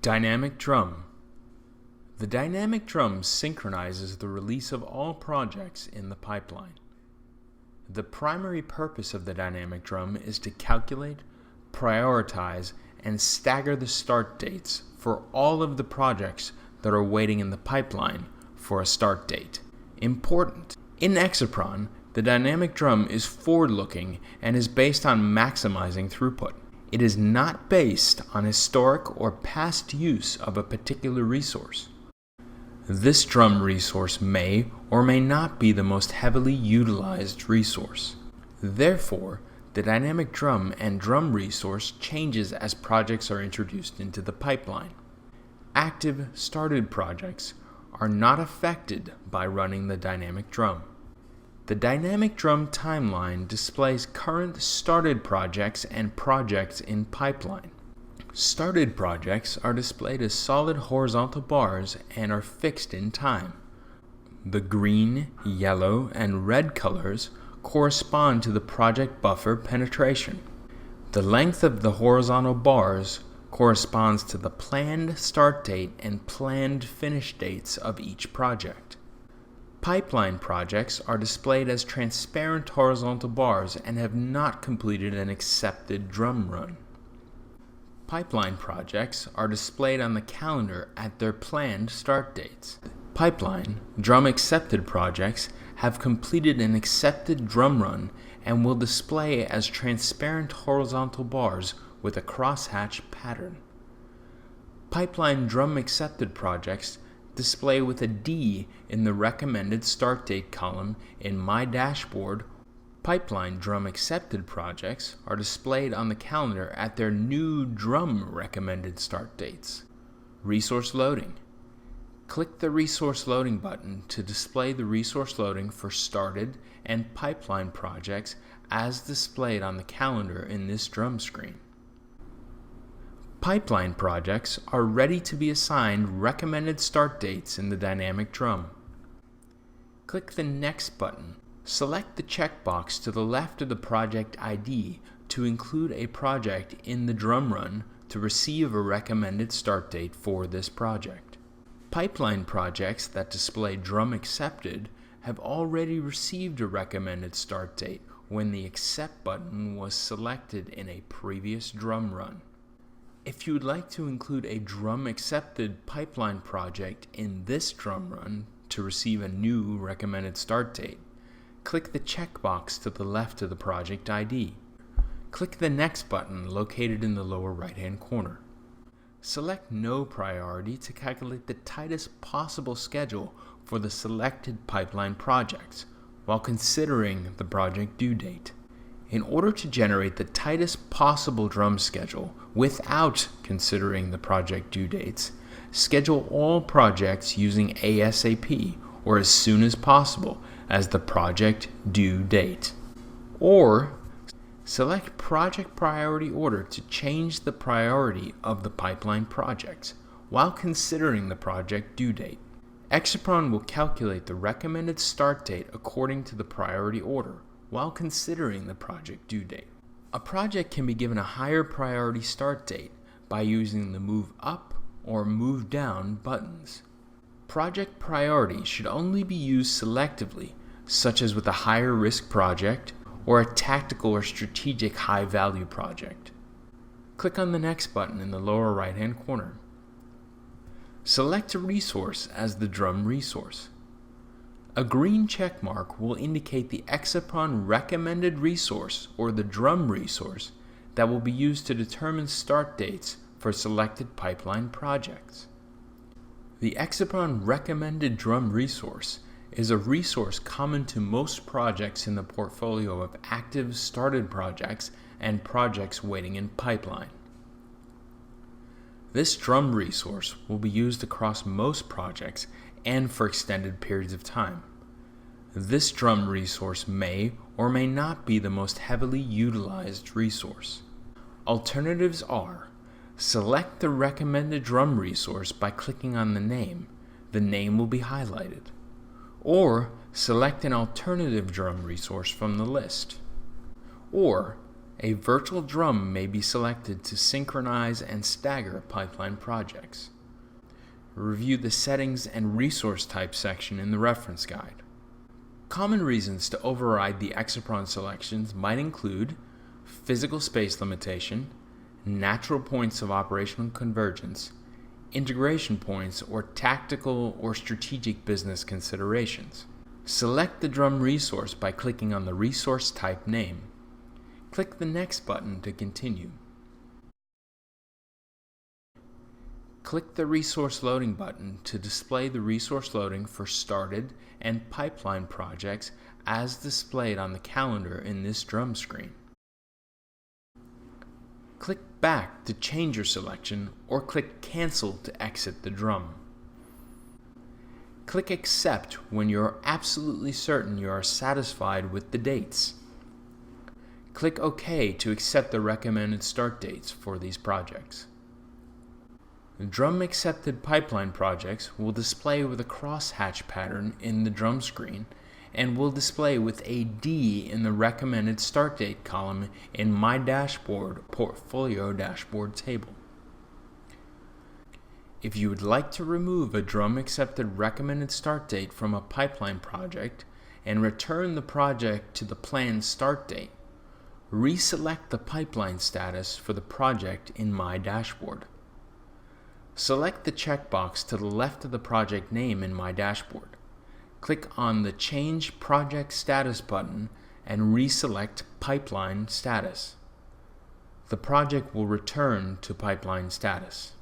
Dynamic Drum. The dynamic drum synchronizes the release of all projects in the pipeline. The primary purpose of the dynamic drum is to calculate, prioritize, and stagger the start dates for all of the projects that are waiting in the pipeline for a start date. Important. In Exapron, the dynamic drum is forward-looking and is based on maximizing throughput. It is not based on historic or past use of a particular resource. This drum resource may or may not be the most heavily utilized resource. Therefore, the dynamic drum and drum resource changes as projects are introduced into the pipeline. Active started projects are not affected by running the dynamic drum. The dynamic drum timeline displays current started projects and projects in pipeline. Started projects are displayed as solid horizontal bars and are fixed in time. The green, yellow, and red colors correspond to the project buffer penetration. The length of the horizontal bars corresponds to the planned start date and planned finish dates of each project. Pipeline projects are displayed as transparent horizontal bars and have not completed an accepted drum run. Pipeline projects are displayed on the calendar at their planned start dates. Pipeline drum accepted projects have completed an accepted drum run and will display as transparent horizontal bars with a crosshatch pattern. Pipeline drum accepted projects display with a D in the recommended start date column in My Dashboard. Pipeline drum accepted projects are displayed on the calendar at their new drum recommended start dates. Resource loading. Click the resource loading button to display the resource loading for started and pipeline projects as displayed on the calendar in this drum screen. Pipeline projects are ready to be assigned recommended start dates in the dynamic drum. Click the Next button. Select the checkbox to the left of the project ID to include a project in the drum run to receive a recommended start date for this project. Pipeline projects that display drum accepted have already received a recommended start date when the Accept button was selected in a previous drum run. If you would like to include a drum accepted pipeline project in this drum run to receive a new recommended start date, click the checkbox to the left of the project ID. Click the Next button located in the lower right-hand corner. Select No Priority to calculate the tightest possible schedule for the selected pipeline projects while considering the project due date. In order to generate the tightest possible drum schedule without considering the project due dates, schedule all projects using ASAP or as soon as possible as the project due date. Or select Project Priority Order to change the priority of the pipeline projects while considering the project due date. Exapron will calculate the recommended start date according to the priority order while considering the project due date. A project can be given a higher priority start date by using the Move Up or Move Down buttons. Project priority should only be used selectively, such as with a higher risk project or a tactical or strategic high value project. Click on the Next button in the lower right hand corner. Select a resource as the drum resource. A green check mark will indicate the Exapron recommended resource or the drum resource that will be used to determine start dates for selected pipeline projects. The Exapron recommended drum resource is a resource common to most projects in the portfolio of active started projects and projects waiting in pipeline. This drum resource will be used across most projects and for extended periods of time. This drum resource may or may not be the most heavily utilized resource. Alternatives are: select the recommended drum resource by clicking on the name. The name will be highlighted. Or select an alternative drum resource from the list. Or A virtual drum may be selected to synchronize and stagger pipeline projects. Review the Settings and Resource Type section in the reference guide. Common reasons to override the Exapron selections might include physical space limitation, natural points of operational convergence, integration points, or tactical or strategic business considerations. Select the drum resource by clicking on the resource type name. Click the Next button to continue. Click the Resource Loading button to display the resource loading for started and pipeline projects as displayed on the calendar in this drum screen. Click Back to change your selection, or click Cancel to exit the drum. Click Accept when you are absolutely certain you are satisfied with the dates. Click OK to accept the recommended start dates for these projects. Drum accepted pipeline projects will display with a crosshatch pattern in the drum screen and will display with a D in the recommended start date column in My Dashboard Portfolio Dashboard table. If you would like to remove a drum accepted recommended start date from a pipeline project and return the project to the planned start date, reselect the pipeline status for the project in My Dashboard. Select the checkbox to the left of the project name in My Dashboard. Click on the Change Project Status button and reselect Pipeline Status. The project will return to pipeline status.